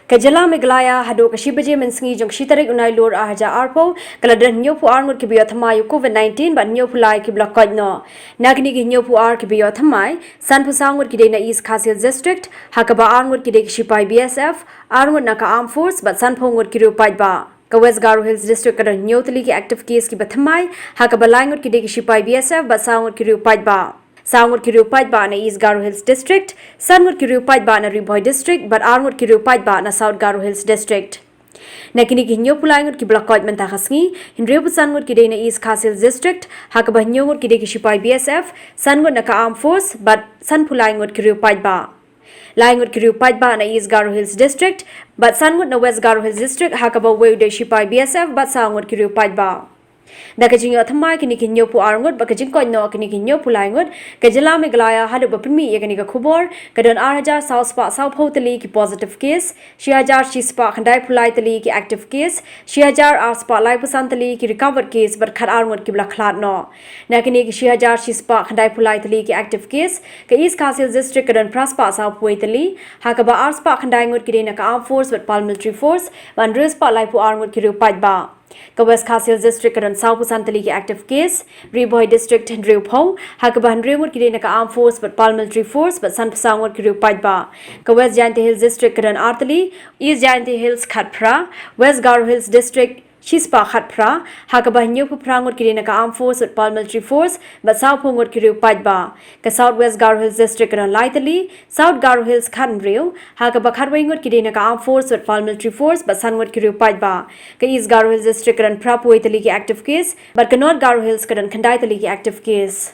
Kajala Meglaya Hado Kashibaje Mensingi Jongshitari Unai Lord Ahaja Arpo, Kaladan Nyopu Armut Kibiotamayu COVID-19 but Nyopulai Kiblakod no. Nagni Nyopu Ar Kibiotamai, Sanpusangwood Kidena East Kasil District, Hakaba Armut Kidek Shipai BSF, Armut Naka Armed Force but Sanpongwood Kiru Paidba. West Garo Hills District kada Nyotali ki active case ki Batamai, Hakabalangut Kidek Shipai BSF but Sangwood Kiru Paidba. Sangwood Kiru Paidba na East Garo Hills District, Sunwood Kiru Paidba na Riboy District, but Armwood Kiru Paidba na South Garo Hills District. Nakini ki Nyopulangut ki Blakod Mantakasngi, Hinrebu Sunwood ki na East Kasil District, Hakaba Nyomut ki ki Shipai BSF, Sunwood na ka Armed Force, but Sunpulangut Kiru Paidba. Langut Kiru Paidba na East Garo Hills District, but Sunwood na West Garo Hills District, Hakaba Weude Shipai BSF, but Sangwood Kiru Paidba. Dakajing Othamai Kinikinyo Pu Arngut, Bakajinko no Kinikinyo Pulangut, Kajala Meglaya had a Bapimi Yaganika Kubor, Kadan Araja South Spa South Hotali ki positive case, Shiajar Shispa Kandai Pulaitali ki active case, Shiajar Arspa Lipusantali ki recovered case, but Kat Arngut ki Blaklat no. Nakini Shiajar Shispa Kandai Pulaitali ki active case, Ka East Kasil District Kadan Praspa South Puitali, Hakaba Arspa Kandangut Kirinaka Armed Force with Paramilitary Force, Vandrispa Lipu Arngut Kiru Paidba. West Kasil District and South Santali active case, Riboy District and Riupo, Hakaban Reward Kirinaka Armed Force but Paramilitary Force but Sanpasangward Kiru Paidba. West Giant Hills District and Artali, East Giant Hills Khatpra, West Garo Hills District Chispa Khatpra, Hakaba Nyopu Prangut Kirinaka Armed Force with Paramilitary Force but South Pongward Kiru Paidba. Southwest Garo Hills District and Laitali, South Garo Hills Khanriu, Hakaba Khatwingut Kirinaka Armed Force with Paramilitary Force but Sunward Kiru Paidba. East Garo Hills District and Prapuitali active case, but North Garo Hills Kandai active case.